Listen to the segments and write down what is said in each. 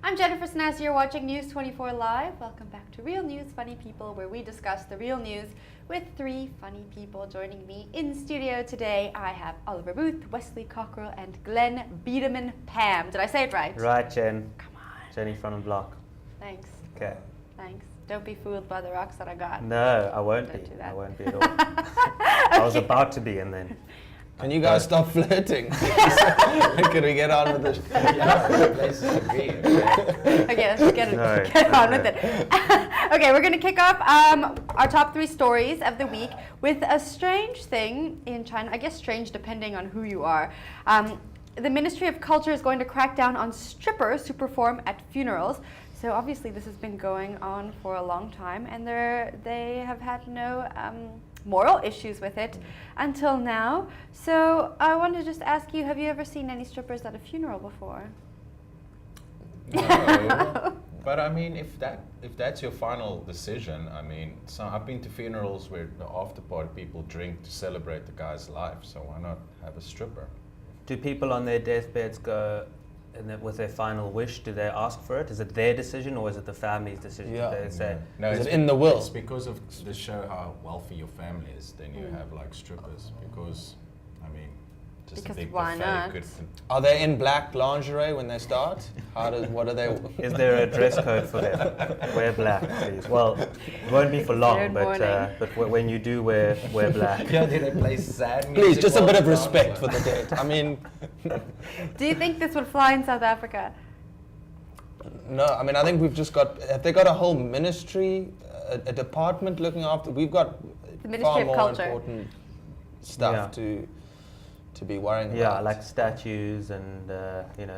I'm Jennifer Snaz. You're watching News 24 Live. Welcome back to Real News Funny People, where we discuss the real news with three funny people. Joining me in studio today, I have Oliver Booth, Wesley Cockrell, and Glenn Biederman Pam. Did I say it right? Right, Jen. Come on. Jenny from the block. Thanks. Okay. Thanks. Don't be fooled by the rocks that I got. No, I won't Don't be. do that. I won't be at all. I was about to be, and then. Can you guys stop flirting? Can we get on with this? Okay, let's get on with it. Okay, we're going to kick off our top three stories of the week with a strange thing in China. I guess strange depending on who you are. The Ministry of Culture is going to crack down on strippers who perform at funerals. So obviously this has been going on for a long time, and they have had no moral issues with it until now. So I want to just ask you, have you ever seen any strippers at a funeral before? No, but I mean, if that's your final decision, I mean, so I've been to funerals where the after party people drink to celebrate the guy's life, so why not have a stripper? Do people on their deathbeds go, and with their final wish, do they ask for it? Is it their decision, or is it the family's decision? Yeah. They say, No, Is it's it in the will? It's because of to show how wealthy your family is. Then you have like strippers because, I mean, just Because a big why buffet not? could. Are they in black lingerie when they start? What are they? is there a dress code for them? Wear black, please. Well, it won't be for long, Third but morning. when you do wear black. Yeah, did they play sad music? Please, just a while bit of they respect dance? for the dead. I mean, Do you think this would fly in South Africa? no. I mean, I think we've just got. Have they got a whole ministry, a department looking after? We've got The Ministry far of more Culture. important stuff to be worrying Yeah, about. like statues and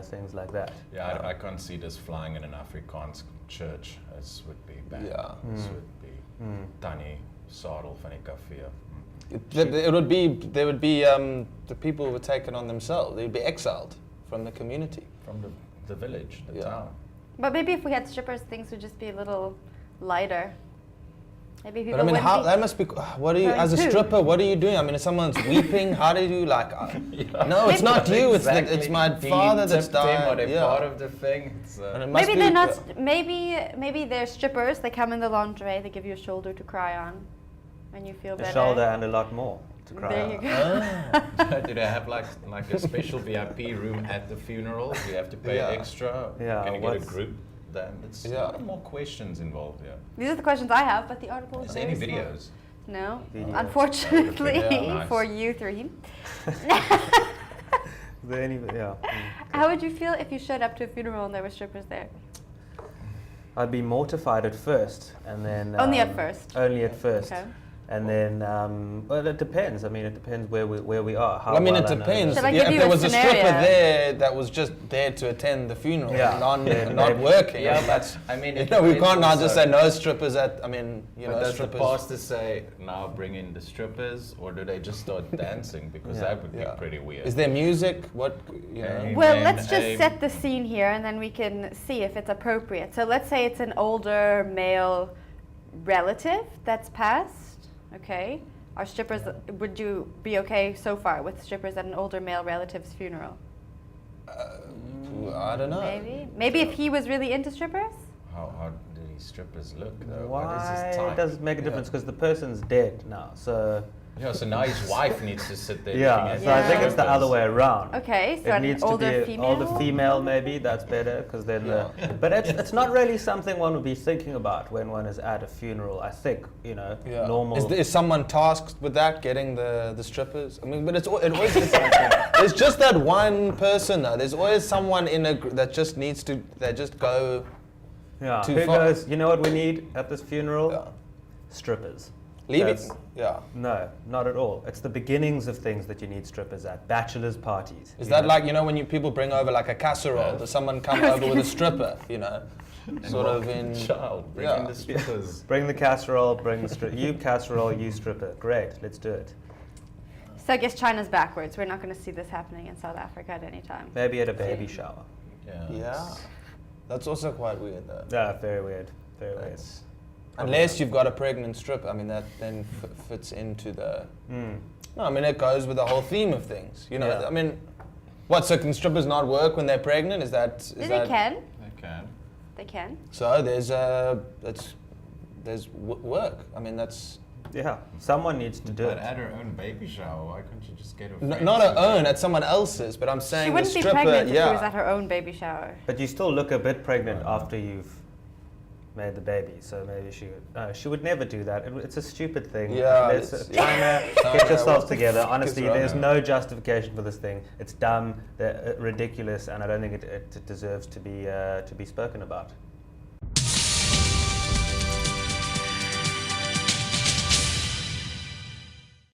things like that. Yeah, I can't see this flying in an Afrikaans church. This would be bad. Yeah. This would be Tannie Sadel van die Kafee. It would be. There would be the people who were taken on themselves. They would be exiled from the community. From the village, the Yeah. town. But maybe if we had strippers, things would just be a little lighter. Maybe people But I mean, wouldn't how be that must be. What are you, going as a to. stripper? What are you doing? I mean, if someone's weeping, how do you like? Yeah. No, it's not you. Exactly. It's my Do you father that's tip them? Are died. they Yeah. part of the thing? It's, And it must Maybe be- they're not. Maybe they're strippers. They come in the lingerie. They give you a shoulder to cry on when you feel A better. shoulder and a lot more to cry There out. you go. Ah. do they have like a special VIP room at the funeral? Do you have to pay Yeah. extra? Yeah, Can you get a what's- group? Then it's Yeah. a lot more questions involved. Yeah. These are the questions I have, but the article is Is there any very small. videos? No, Videos. unfortunately Yeah, nice. for you three. Is there any, yeah. How would you feel if you showed up to a funeral and there were strippers there? I'd be mortified at first, and then Only at first. Only at first, Okay. and then well, it depends. I mean, it depends where we are. How Well, I mean, well it know depends. Shall I them. give If you there a was a stripper scenario? there that was just there to attend the funeral, Yeah. not Maybe. working. Yeah, I mean, that's. I mean, You it know, we depends can't now just also. say no strippers at. I mean, you But know, does the strippers. pastor say now bring in the strippers, or do they just start dancing? Because Yeah. that would Yeah. be pretty weird. Is there music? What you know? Amen. Well, let's just Aim. set the scene here and then we can see if it's appropriate. So let's say it's an older male relative that's passed, okay? Are strippers, would you be okay so far with strippers at an older male relative's funeral? I don't know. Maybe if he was really into strippers? How do these strippers look though? What is his Why type? does it make a difference? Because the person's dead now, so Yeah, so now his wife needs to sit there. yeah. looking at So I the think it's the strippers. other way around. Okay, so It an needs older to be female? older female, maybe that's better because then. Yeah. But it's not really something one would be thinking about when one is at a funeral. I think Yeah. normal. Is someone tasked with that, getting the strippers? I mean, but it always there's just that one person though. There's always someone in a that just needs to just go. yeah. too Who far. goes? You know what we need at this funeral? Yeah. Strippers. Leave it. That's- Yeah. No, not at all. It's the beginnings of things that you need strippers at. Bachelors' parties. Is you that know? like when people bring over like a casserole? Yeah. Does someone come over with a stripper? You know, sort of in. Child, bring Yeah. in the strippers. Bring the casserole, bring the stripper. You casserole, you stripper. Great, let's do it. So I guess China's backwards. We're not going to see this happening in South Africa at any time. Maybe at a baby shower. Yeah. Yeah. That's also quite weird though. Yeah, very weird. Very weird. That's, unless you've got a pregnant stripper, I mean that then fits into the. Mm. No, I mean it goes with the whole theme of things. You know, Yeah. I mean, what? So can strippers not work when they're pregnant? Is that? They can. They can. They can. So there's work. I mean, that's Yeah, someone needs to do But it. at her own baby shower, why couldn't you just get her? not friends her to- own, at someone else's. But I'm saying She the wouldn't be stripper. pregnant if she was Yeah. at her own baby shower. But you still look a bit pregnant Right. after you've made the baby, so maybe she would never do that. It's a stupid thing. Yeah, Let's, it's- China, China, get yourselves what the together. fuck is Honestly, wrong? there's no justification for this thing. It's dumb, ridiculous, and I don't think it deserves to be spoken about.